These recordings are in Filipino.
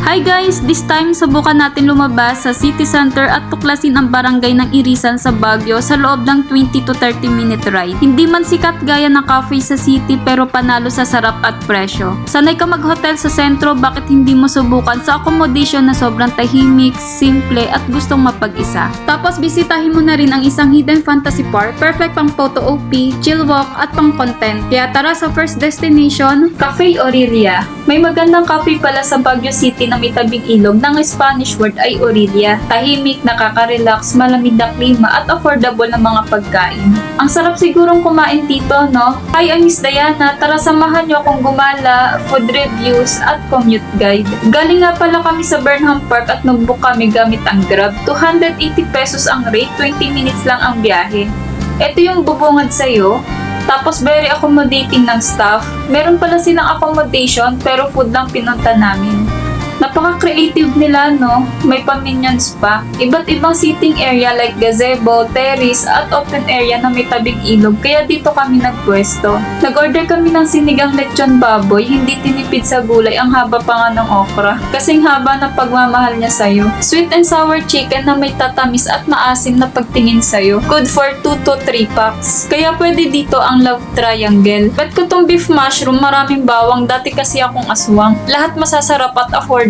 Hi guys! This time, subukan natin lumabas sa city center at tuklasin ang barangay ng Irisan sa Baguio sa loob ng 20 to 30 minute ride. Hindi man sikat gaya ng cafe sa city pero panalo sa sarap at presyo. Sanay ka mag-hotel sa sentro, bakit hindi mo subukan sa accommodation na sobrang tahimik, simple at gustong mapag-isa. Tapos bisitahin mo na rin ang isang hidden fantasy park, perfect pang photo OP, chill walk at pang content. Kaya tara sa first destination, Cafe Aurelia. May magandang cafe pala sa Baguio City na may tabing ilog ng Spanish word ay Aurelia. Tahimik, nakaka-relax, malamig na klima at affordable na mga pagkain. Ang sarap sigurong kumain dito, no? Hi, I'm Miss Diana. Tara samahan nyo akong gumala, food reviews at commute guide. Galing nga pala kami sa Burnham Park at nag-book kami gamit ang Grab. 280 pesos ang rate, 20 minutes lang ang biyahe. Ito yung bubungad sa'yo. Tapos very accommodating ng staff. Meron pala silang accommodation pero food lang pinunta namin. Napaka-creative nila, no? May pa-minions pa. Iba't ibang sitting area like gazebo, terrace, at open area na may tabing ilog. Kaya dito kami nagpwesto. Nag-order kami ng sinigang lechon baboy, hindi tinipid sa gulay, ang haba pa nga ng okra. Kasing haba na pagmamahal niya sa'yo. Sweet and sour chicken na may tatamis at maasim na pagtingin sa'yo. Good for 2 to 3 packs. Kaya pwede dito ang love triangle. Bet ko tong beef mushroom, maraming bawang, dati kasi akong aswang. Lahat masasarap at affordable.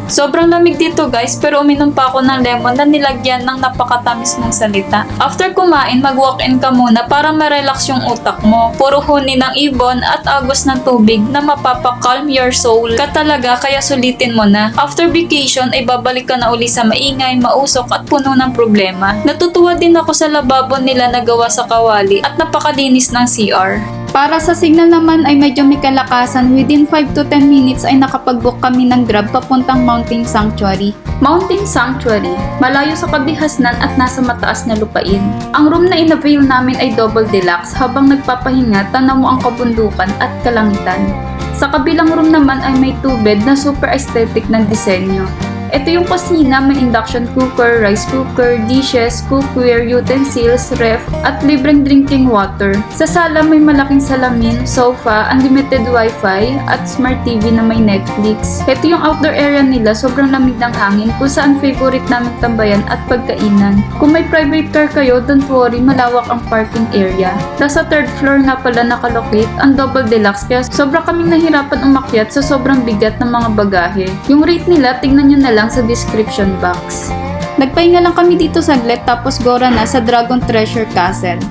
Sobrang lamig dito guys, pero uminom pa ako ng lemon na nilagyan ng napakatamis ng salita. After kumain, mag-walk-in ka muna para ma-relax yung utak mo. Puro huni ng ibon at agos ng tubig na mapapa-calm your soul ka talaga, kaya sulitin mo na. After vacation ay babalik ka na uli sa maingay, mausok at puno ng problema. Natutuwa din ako sa lababo nila na gawa sa kawali at napakalinis ng CR. Para sa signal naman ay medyo may kalakasan, within 5 to 10 minutes ay nakapag-book kami ng Grab papuntang Mountain Sanctuary. Mountain Sanctuary, malayo sa kabihasnan at nasa mataas na lupain. Ang room na in-avail namin ay double deluxe, habang nagpapahinga tanaw mo ang kabundukan at kalangitan. Sa kabilang room naman ay may 2 bed na super aesthetic ng disenyo. Ito yung kusina, may induction cooker, rice cooker, dishes, cookware, utensils, ref, at libreng drinking water. Sa sala may malaking salamin, sofa, unlimited wifi, at smart TV na may Netflix. Ito yung outdoor area nila, sobrang lamig ng hangin, kung saan favorite namin tambayan at pagkainan. Kung may private car kayo, don't worry, malawak ang parking area. Nasa 3rd floor na pala nakalocate ang double deluxe, kaya sobra kaming nahirapan umakyat sa sobrang bigat ng mga bagahe. Yung rate nila, tignan nyo na lang sa description box. Nagpahinga lang kami dito saglit tapos gora na sa Dragon Treasure Castle.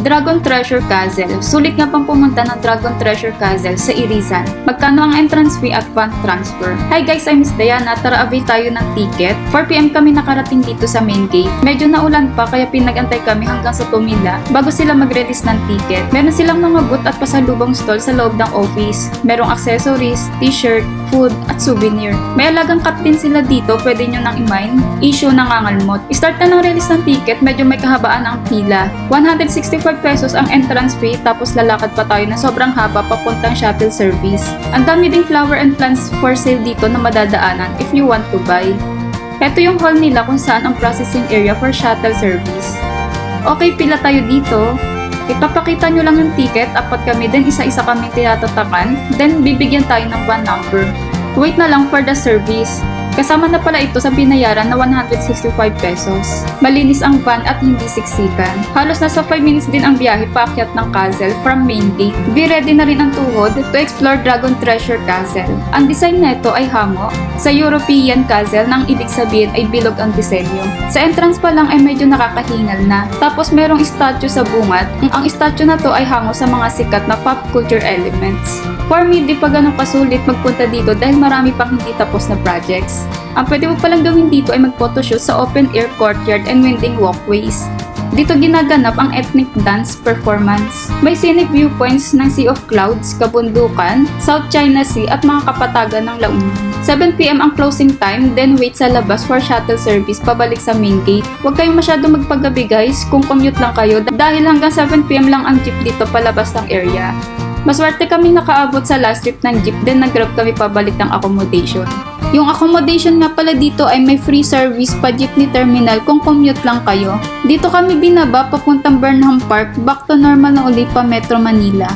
Dragon Treasure Castle. Sulit nga pang pumunta ng Dragon Treasure Castle sa Irisan. Magkano ang entrance fee at fund transfer? Hi guys, I'm Miss Diana. Tara avail tayo ng ticket. 4 PM kami nakarating dito sa main gate. Medyo naulan pa kaya pinag-antay kami hanggang sa tumila bago sila mag-release ng ticket. Meron silang mga booth at pasalubong stall sa loob ng office. Merong accessories, t-shirt, food, at souvenir. May alagang cut din sila dito, pwede nyo nang i-mine, issue ng ngangalmot. Start na ng release ng ticket, medyo may kahabaan ang pila. 165 pesos ang entrance fee, tapos lalakad pa tayo na sobrang haba papuntang shuttle service. Ang dami ding flower and plants for sale dito na madadaanan if you want to buy. Ito yung hall nila kung saan ang processing area for shuttle service. Okay, pila tayo dito. Ipapakita nyo lang yung ticket, apat kami, then isa-isa kami tinatatakan, then bibigyan tayo ng one number. Wait na lang for the service. Kasama na pala ito sa binayaran na 165 pesos. Malinis ang van at hindi siksikan. Halos nasa 5 minutes din ang biyahe paakyat ng castle from main gate. Be ready na rin ang tuhod to explore Dragon Treasure Castle. Ang design nito ay hango sa European castle, nang ibig sabihin ay bilog ang disenyo. Sa entrance pa lang ay medyo nakakahingal na. Tapos merong statue sa bungad. Ang statue na to ay hango sa mga sikat na pop culture elements. For me, di pa ganun kasulit magpunta dito dahil marami pang hindi tapos na projects. Ang pwede mo palang gawin dito ay mag-photoshoot sa open air courtyard and winding walkways. Dito ginaganap ang ethnic dance performance. May scenic viewpoints ng Sea of Clouds, kabundukan, South China Sea at mga kapatagan ng La Union. 7 PM ang closing time, then wait sa labas for shuttle service pabalik sa main gate. Huwag kayong masyado magpagabi guys kung commute lang kayo dahil hanggang 7 PM lang ang jeep dito palabas ng area. Maswerte kaming nakaabot sa last trip ng jeep, then nag-grab kami pabalik ng accommodation. Yung accommodation nga pala dito ay may free service pa jeepney terminal kung commute lang kayo. Dito kami binaba papuntang Burnham Park, back to normal na uli pa Metro Manila.